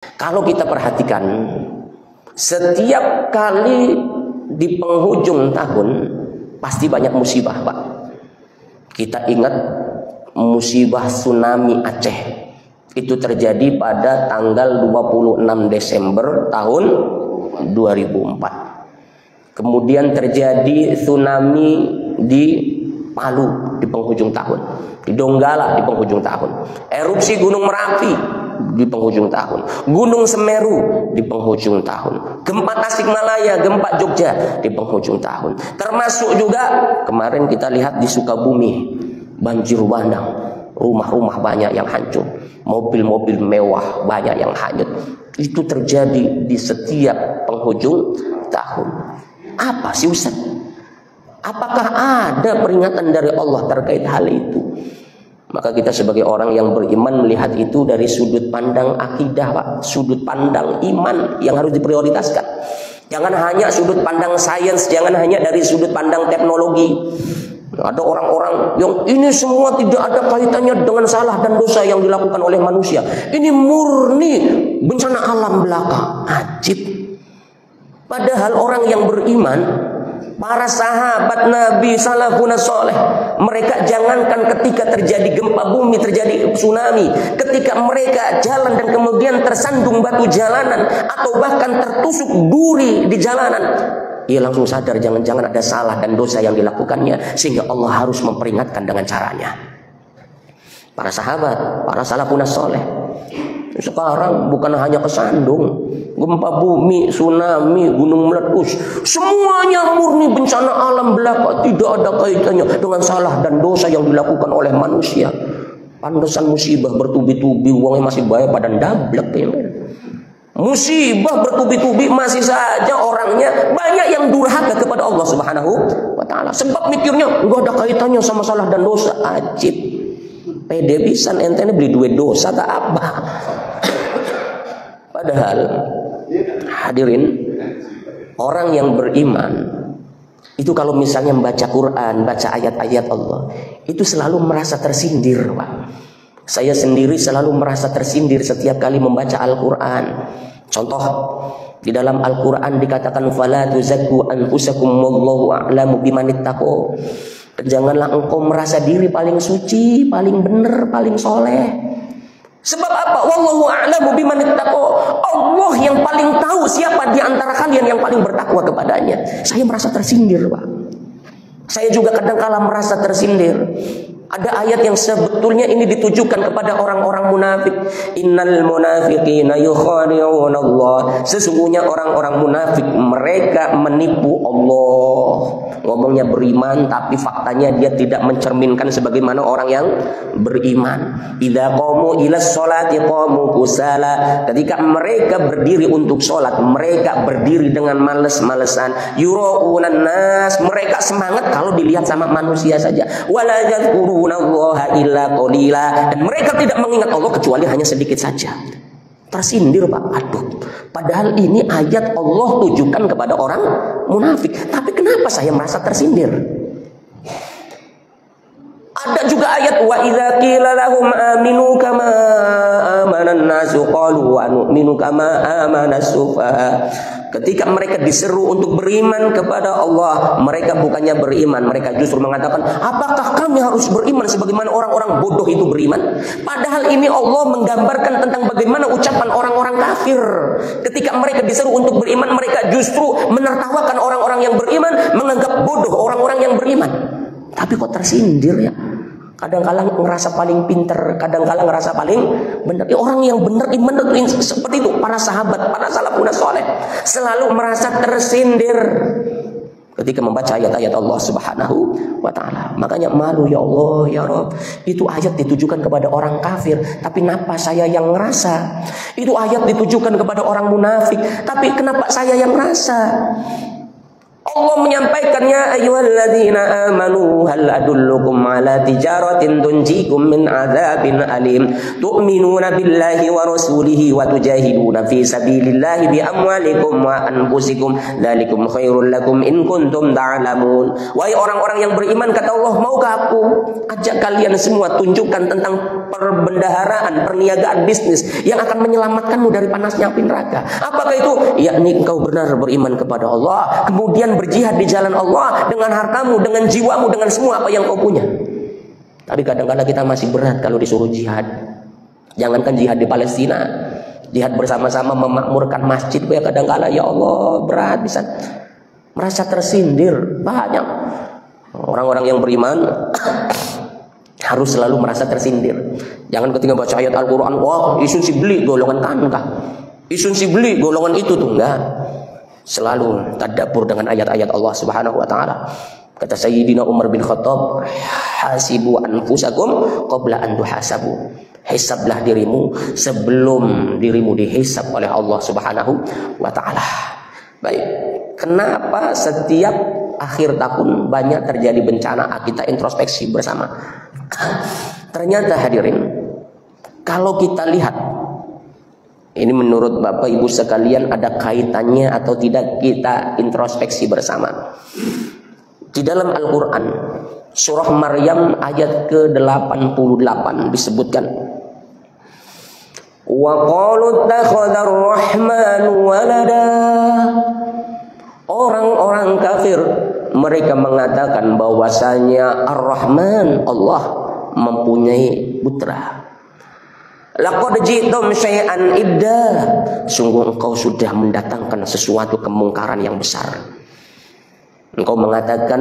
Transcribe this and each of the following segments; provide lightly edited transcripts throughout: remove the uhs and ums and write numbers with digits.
Kalau kita perhatikan, setiap kali di penghujung tahun pasti banyak musibah, Pak. Kita ingat musibah tsunami Aceh. Itu terjadi pada tanggal 26 Desember tahun 2004. Kemudian terjadi tsunami di Palu di penghujung tahun, di Donggala di penghujung tahun, erupsi Gunung Merapi di penghujung tahun, Gunung Semeru di penghujung tahun, gempa Tasikmalaya, gempa Jogja di penghujung tahun. Termasuk juga kemarin kita lihat di Sukabumi, banjir bandang, rumah-rumah banyak yang hancur, mobil-mobil mewah banyak yang hanyut. Itu terjadi di setiap penghujung tahun. Apa sih Ustaz? Apakah ada peringatan dari Allah terkait hal itu? Maka kita sebagai orang yang beriman melihat itu dari sudut pandang akidah, Pak. Sudut pandang iman yang harus diprioritaskan. Jangan hanya sudut pandang sains, jangan hanya dari sudut pandang teknologi. Ada orang-orang yang ini semua tidak ada kaitannya dengan salah dan dosa yang dilakukan oleh manusia. Ini murni bencana alam belaka. Ajib. Padahal orang yang beriman, para sahabat Nabi salafun saleh, mereka jangankan ketika terjadi gempa bumi, terjadi tsunami, ketika mereka jalan dan kemudian tersandung batu jalanan atau bahkan tertusuk duri di jalanan, ia langsung sadar jangan-jangan ada salah dan dosa yang dilakukannya, sehingga Allah harus memperingatkan dengan caranya. Para sahabat, para salafun saleh, sekarang bukan hanya kesandung, gempa bumi, tsunami, gunung meletus, semuanya murni bencana alam belaka, tidak ada kaitannya dengan salah dan dosa yang dilakukan oleh manusia. Pantesan musibah bertubi-tubi, uangnya masih bayar pada ndablek ya. Musibah bertubi-tubi masih saja orangnya banyak yang durhaka kepada Allah Subhanahu wa taala. Sebab mikirnya enggak ada kaitannya sama salah dan dosa. Ajib. Pede pisan ente beli duit dosa tak apa. Padahal hadirin, orang yang beriman itu kalau misalnya membaca Quran, baca ayat-ayat Allah, itu selalu merasa tersindir, Pak. Saya sendiri selalu merasa tersindir setiap kali membaca Al-Quran. Contoh, di dalam Al-Quran dikatakan fala tuzakku anfusakum wallahu a'lamu bimanittaqo. Janganlah engkau merasa diri paling suci, paling benar, paling soleh. Sebab apa? Wallahu a'lamu bimanittaqo. Allah yang paling tahu siapa di antara kalian yang paling bertakwa kepadanya. Saya merasa tersindir, Pak. Saya juga kadang-kala merasa tersindir. Ada ayat yang sebetulnya ini ditujukan kepada orang-orang munafik. Innal munafiqina yukhadi'una Allah. Sesungguhnya orang-orang munafik mereka menipu Allah. Ngomongnya beriman tapi faktanya dia tidak mencerminkan sebagaimana orang yang beriman. Idza qamu ilas sholati qamu kusala. Ketika mereka berdiri untuk sholat, mereka berdiri dengan males-malesan. Yura'unan nas, mereka semangat kalau dilihat sama manusia saja. Wala yadhkuru Allah illa qalila, dan mereka tidak mengingat Allah kecuali hanya sedikit saja. Tersindir, Pak. Aduh, padahal ini ayat Allah tujukan kepada orang munafik. Tapi kenapa saya merasa tersindir? Ada juga ayat wa idza qila lahum aminu kama amanan nasu qalu wa nu'minu kama amanas sufaha. Ketika mereka diseru untuk beriman kepada Allah, mereka bukannya beriman, mereka justru mengatakan, apakah kami harus beriman sebagaimana orang-orang bodoh itu beriman? Padahal ini Allah menggambarkan tentang bagaimana ucapan orang-orang kafir. Ketika mereka diseru untuk beriman, mereka justru menertawakan orang-orang yang beriman, menganggap bodoh orang-orang yang beriman. Tapi kok tersindir ya? Kadang-kadang ngerasa paling pinter, kadang-kadang ngerasa paling benar. Orang yang benar iman seperti itu, para sahabat, para salafun saleh selalu merasa tersindir ketika membaca ayat-ayat Allah Subhanahu wa taala. Makanya malu, ya Allah, ya Rabb. Itu ayat ditujukan kepada orang kafir, tapi kenapa saya yang ngerasa? Itu ayat ditujukan kepada orang munafik, tapi kenapa saya yang ngerasa? Allah menyampaikannya, ayyuhalladzina amanu hal adullukum ala tijaratin tunjikum min adzabin alim tu'minuna billahi wa rasulihi wa tujahiduna fi sabilillahi bi amwalikum wa anfusikum dzalikum khairul lakum in kuntum ta'lamun. Wahai orang-orang yang beriman, kata Allah, maukah aku ajak kalian semua tunjukkan tentang perbendaharaan, perniagaan bisnis yang akan menyelamatkanmu dari panasnya api neraka. Apakah itu? Yakni engkau benar beriman kepada Allah, kemudian berjihad di jalan Allah dengan hartamu, dengan jiwamu, dengan semua apa yang kau punya. Tapi kadang-kadang kita masih berat kalau disuruh jihad. Jangankan jihad di Palestina, jihad bersama-sama memakmurkan masjid, ya kadang-kadang ya Allah berat bisa. Merasa tersindir. Banyak orang-orang yang beriman harus selalu merasa tersindir. Jangan ketika baca ayat Al-Quran, wah isun si beli golongan kankah, isun si beli golongan itu tuh, enggak. Selalu tadabbur dengan ayat-ayat Allah Subhanahu wa taala. Kata Sayyidina Umar bin Khattab, hasibu anfusakum qabla an tuhasabu. Hisablah dirimu sebelum dirimu dihisab oleh Allah Subhanahu wa taala. Baik, kenapa setiap akhir tahun banyak terjadi bencana? Kita introspeksi bersama. Ternyata hadirin, kalau kita lihat, ini menurut Bapak Ibu sekalian ada kaitannya atau tidak, kita introspeksi bersama. Di dalam Al-Quran surah Maryam ayat ke-88 disebutkan, wa qalu ittakhadha ar-rahmanu walada. Orang-orang kafir mereka mengatakan bahwasanya Ar-Rahman, Allah, mempunyai putra. Laqad ji'tum syai'an idda. Sungguh engkau sudah mendatangkan sesuatu kemungkaran yang besar. Engkau mengatakan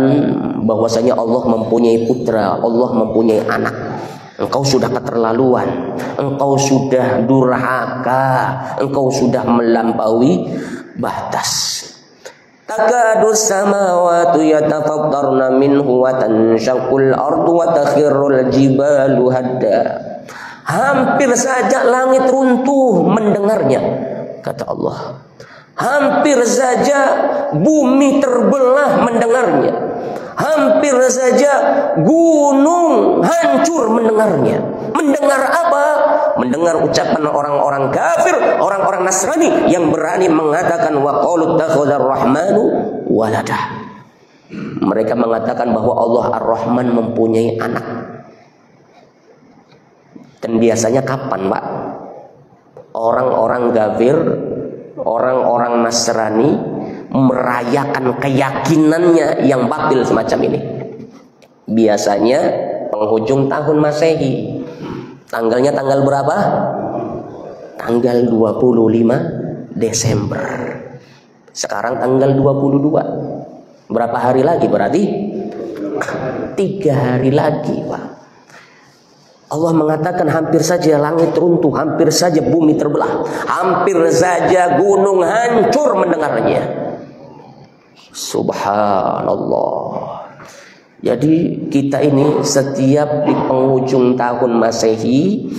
bahwasanya Allah mempunyai putra, Allah mempunyai anak. Engkau sudah keterlaluan, engkau sudah durhaka, engkau sudah melampaui batas. Takadu samawati yatafattarna minhu wa tanshaqqul ardu wa takhirrul jibalu hadda. Hampir saja langit runtuh mendengarnya, kata Allah. Hampir saja bumi terbelah mendengarnya. Hampir saja gunung hancur mendengarnya. Mendengar apa? Mendengar ucapan orang-orang kafir, orang-orang Nasrani yang berani mengatakan wa qalu takhadhar rahmanu walada. Mereka mengatakan bahwa Allah Ar-Rahman mempunyai anak. Dan biasanya kapan, Pak? Orang-orang kafir, orang-orang Nasrani merayakan keyakinannya yang batil semacam ini. Biasanya penghujung tahun Masehi. Tanggalnya tanggal berapa? Tanggal 25 Desember. Sekarang tanggal 22. Berapa hari lagi berarti? 3 hari lagi, Pak. Allah mengatakan hampir saja langit runtuh, hampir saja bumi terbelah, hampir saja gunung hancur mendengarnya. Subhanallah. Jadi kita ini setiap di penghujung tahun Masehi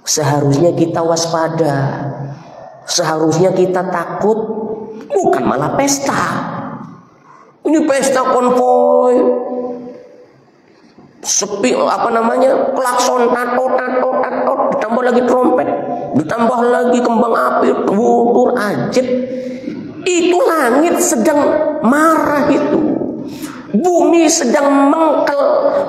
seharusnya kita waspada. Seharusnya kita takut, bukan malah pesta. Ini pesta konvoy, sepi klakson, tatot, ditambah lagi trompet, ditambah lagi kembang api, wudur ajib. Itu langit sedang marah itu, bumi sedang mengkel,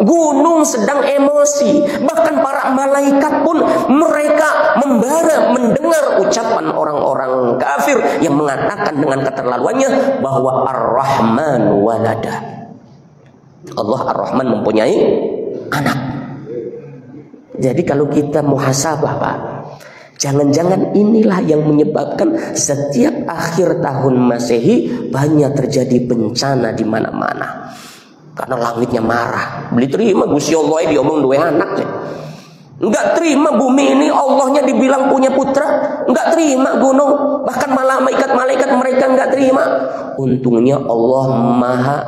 gunung sedang emosi, bahkan para malaikat pun mereka membara mendengar ucapan orang-orang kafir yang mengatakan dengan keterlaluannya bahwa Ar-Rahman walada. Allah Ar-Rahman mempunyai anak. Jadi kalau kita muhasabah, Pak, jangan-jangan inilah yang menyebabkan setiap akhir tahun Masehi banyak terjadi bencana di mana-mana. Karena langitnya marah. Beli terima Gusti Allah diomong dua anak ya. Enggak terima bumi ini Allahnya dibilang punya putra, enggak terima gunung, bahkan malah malaikat-malaikat mereka enggak terima. Untungnya Allah Maha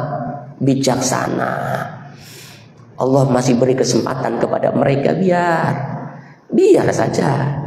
bijaksana. Allah masih beri kesempatan kepada mereka, biar saja.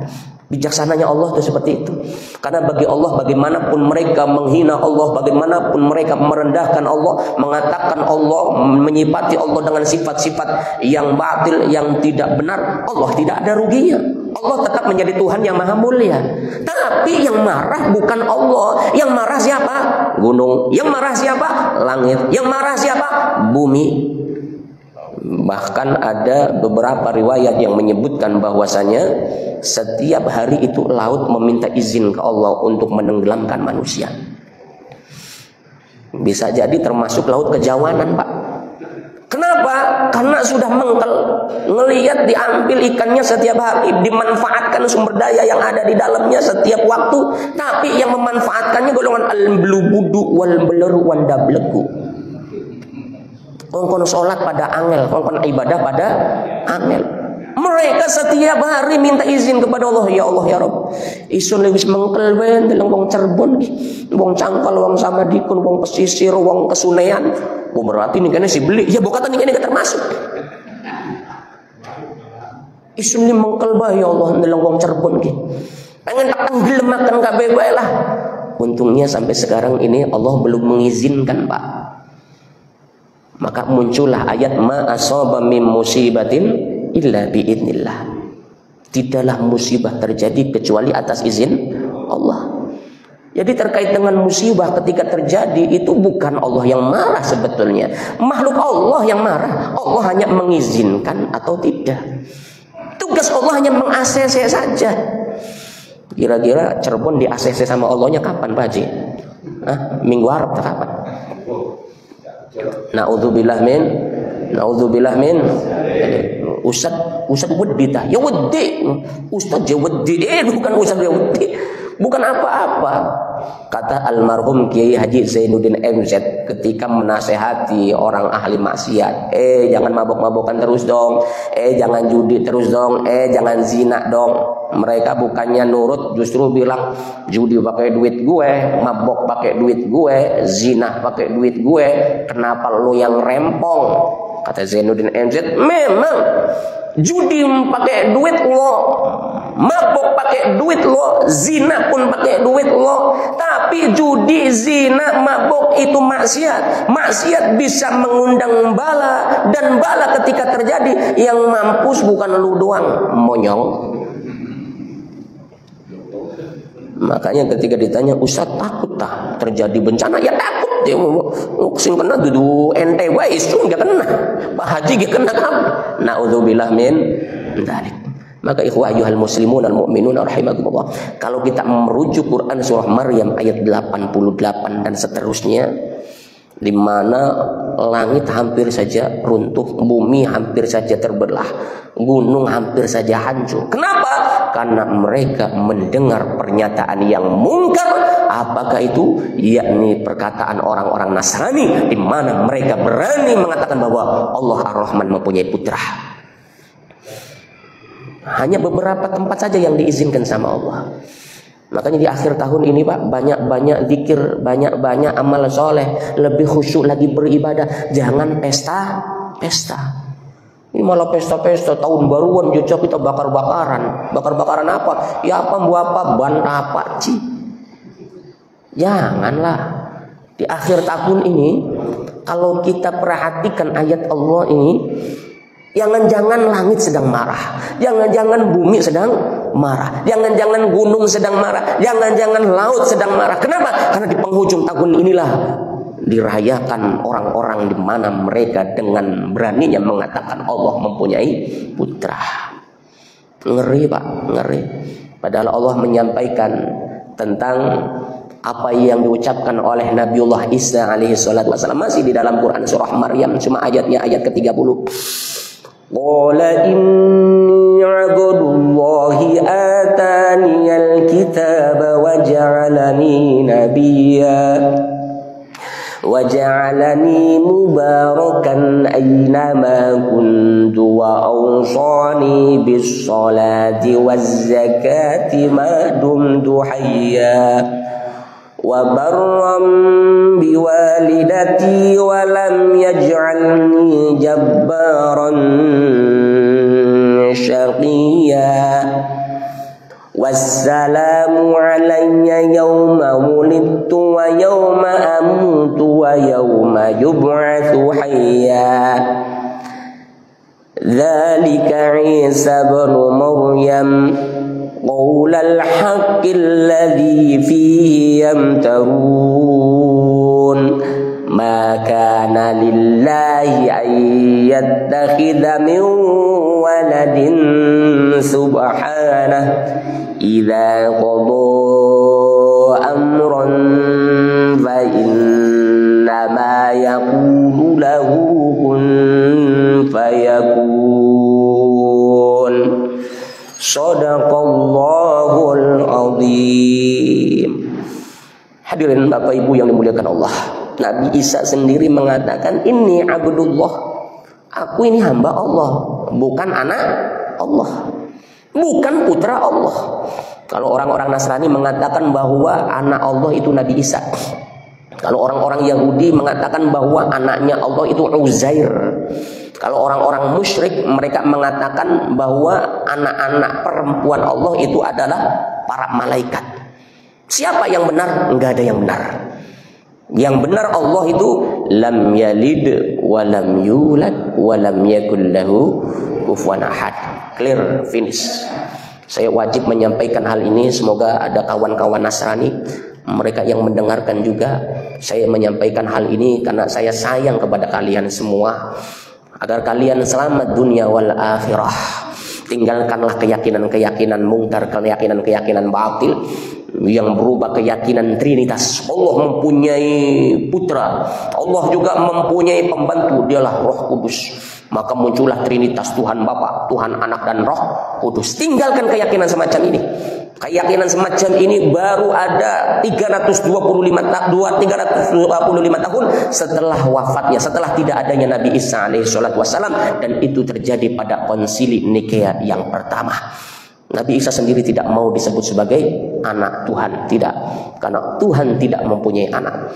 Bijaksananya Allah itu seperti itu. Karena bagi Allah, bagaimanapun mereka menghina Allah, bagaimanapun mereka merendahkan Allah, mengatakan Allah, menyifati Allah dengan sifat-sifat yang batil, yang tidak benar, Allah tidak ada ruginya. Allah tetap menjadi Tuhan yang maha mulia. Tapi yang marah bukan Allah. Yang marah siapa? Gunung. Yang marah siapa? Langit. Yang marah siapa? Bumi. Bahkan ada beberapa riwayat yang menyebutkan bahwasanya setiap hari itu laut meminta izin ke Allah untuk menenggelamkan manusia. Bisa jadi termasuk laut kejawanan, Pak. Kenapa? Karena sudah mengkel, ngelihat diambil ikannya setiap hari, dimanfaatkan sumber daya yang ada di dalamnya setiap waktu, tapi yang memanfaatkannya golongan al-blubudu wal beleru wandablegu. Kongkon sholat pada angel, kongkon ibadah pada angel. Mereka setiap hari minta izin kepada Allah, ya Allah ya Rabb. Isun lewis mengkel ben dalam wong Cirebon ki, wong Cangkal, wong Samadikun, wong Pesisir, wong Kesunean. Oh berarti nih kene si beli. Ya bokatan nih kene termasuk. Isun li mengkel bae ya Allah dalam wong Cirebon ki. Pengen tak tenggelemaken kabeh bae lah. Untungnya sampai sekarang ini Allah belum mengizinkan, Pak. Maka muncullah ayat ma asaba mim musibatin illa biidznillah. Tidaklah musibah terjadi kecuali atas izin Allah. Jadi terkait dengan musibah ketika terjadi itu bukan Allah yang marah sebetulnya. Makhluk Allah yang marah. Allah hanya mengizinkan atau tidak. Tugas Allah hanya meng-ACC saja. Kira-kira Cirebon di ACC sama Allahnya kapan, Pak Haji? Minggu Arab kapan? Naudzubillah min Ustaz wedi tah. Ya wedi. Ustaz ya wedi. Bukan Ustaz ya wedi. Bukan apa-apa. Kata almarhum Kiai Haji Zainuddin MZ ketika menasehati orang ahli maksiat, jangan mabok-mabokan terus dong, jangan judi terus dong, jangan zina dong. Mereka bukannya nurut, justru bilang judi pakai duit gue, mabok pakai duit gue, zina pakai duit gue, kenapa lu yang rempong? Kata Zainuddin MZ, memang judi pakai duit lo, mabok pakai duit lo, zina pun pakai duit lo. Tapi judi, zina, mabok itu maksiat. Maksiat bisa mengundang bala, dan bala ketika terjadi yang mampus bukan lu doang, monyong. Makanya ketika ditanya, Ustaz takut tak terjadi bencana? Ya takut. Dia mau sing kena dudu ente wae isun gak kena. Pak Haji gak kena kamu. Naudzubillah min dzalik. Maka ikhwah ayyuhal muslimun al mu'minun rahimakumullah. Kalau kita merujuk Quran surah Maryam ayat 88 dan seterusnya, di mana langit hampir saja runtuh, bumi hampir saja terbelah, gunung hampir saja hancur. Kenapa? Karena mereka mendengar pernyataan yang mungkar. Apakah itu? Yakni perkataan orang-orang Nasrani, di mana mereka berani mengatakan bahwa Allah Ar-Rahman mempunyai putra. Hanya beberapa tempat saja yang diizinkan sama Allah. Makanya di akhir tahun ini, Pak, banyak-banyak zikir, banyak-banyak amal soleh, lebih khusyuk lagi beribadah. Jangan pesta. Ini malah pesta-pesta tahun baruan jujur kita bakar-bakaran. Bakar-bakaran apa? Ya apa buah apa? Ban apa sih? Janganlah. Di akhir tahun ini, kalau kita perhatikan ayat Allah ini, jangan-jangan langit sedang marah, jangan-jangan bumi sedang marah, jangan-jangan gunung sedang marah, jangan-jangan laut sedang marah. Kenapa? Karena di penghujung tahun inilah dirayakan orang-orang di mana mereka dengan beraninya mengatakan Allah mempunyai putra. Ngeri, Pak, ngeri. Padahal Allah menyampaikan tentang apa yang diucapkan oleh Nabiullah Isa alaihi salatu wasallam masih di dalam Quran surah Maryam, cuma ayatnya ayat ke-30. Qala inni 'abdullahi ataniyal kitaba wa ja'alani nabiyya wa ja'alani mubarakan aynama kuntu wa awsani bis salati waz zakati ma dumtu hayya wa barram biwalidati wa lam yaj'alni jabbaran syaqiyya Wassalamu alayya yawma wulidtu wa yawma amutu wa yawma yub'atsu hayya. Dzalika Isa ibn Maryam qaulal haqqil ladzi fihi yamtarun. Ma kana lillahi an yattakhidha min waladin subhanahu idza qada amran fa innama yaqulu lahu kun fayakun. Shadaqallahul azim. Hadirin Bapak Ibu yang dimuliakan Allah, Nabi Isa sendiri mengatakan, ini abdullah, aku ini hamba Allah, bukan anak Allah, bukan putra Allah. Kalau orang-orang Nasrani mengatakan bahwa anak Allah itu Nabi Isa. Kalau orang-orang Yahudi mengatakan bahwa anaknya Allah itu Uzair. Kalau orang-orang musyrik mereka mengatakan bahwa anak-anak perempuan Allah itu adalah para malaikat. Siapa yang benar? Enggak ada yang benar. Yang benar Allah itu lam yalid wa lam yulad wa lam yakul lahu kufuwan ahad. Clear, finish. Saya wajib menyampaikan hal ini, semoga ada kawan-kawan Nasrani, mereka yang mendengarkan juga. Saya menyampaikan hal ini karena saya sayang kepada kalian semua, agar kalian selamat dunia wal akhirah. Tinggalkanlah keyakinan-keyakinan mungkar, keyakinan-keyakinan batil yang berubah keyakinan Trinitas. Allah mempunyai putra, Allah juga mempunyai pembantu, dialah Roh Kudus. Maka muncullah Trinitas, Tuhan Bapa, Tuhan Anak dan Roh Kudus. Tinggalkan keyakinan semacam ini. Keyakinan semacam ini baru ada 325 tahun setelah wafatnya, setelah tidak adanya Nabi Isa alaihissalatu wassalam, dan itu terjadi pada konsili Nikea yang pertama. Nabi Isa sendiri tidak mau disebut sebagai anak Tuhan, tidak, karena Tuhan tidak mempunyai anak.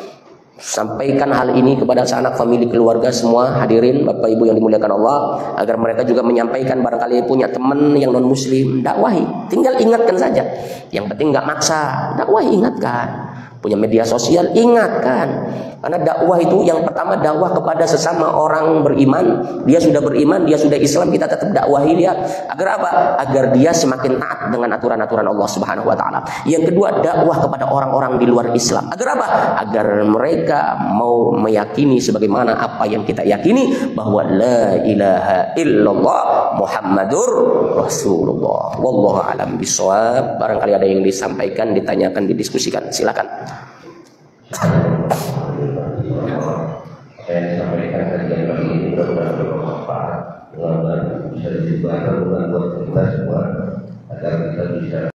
Sampaikan hal ini kepada sanak famili keluarga semua, hadirin Bapak Ibu yang dimuliakan Allah, agar mereka juga menyampaikan. Barangkali punya teman yang non muslim, dakwahi, tinggal ingatkan saja. Yang penting nggak maksa, dakwahi, ingatkan. Punya media sosial, ingatkan. Karena dakwah itu yang pertama dakwah kepada sesama orang beriman. Dia sudah beriman, dia sudah Islam, kita tetap dakwahi dia. Agar apa? Agar dia semakin taat dengan aturan-aturan Allah Subhanahu wa taala. Yang kedua, dakwah kepada orang-orang di luar Islam. Agar apa? Agar mereka mau meyakini sebagaimana apa yang kita yakini, bahwa la ilaha illallah Muhammadur Rasulullah. Wallahu a'lam bishawab. Barangkali ada yang disampaikan, ditanyakan, didiskusikan, silakan. Saya sampaikan kajian pagi ini mudah-mudahan bermanfaat, mudah-mudahan bisa diterapkan buat kita semua agar kita bisa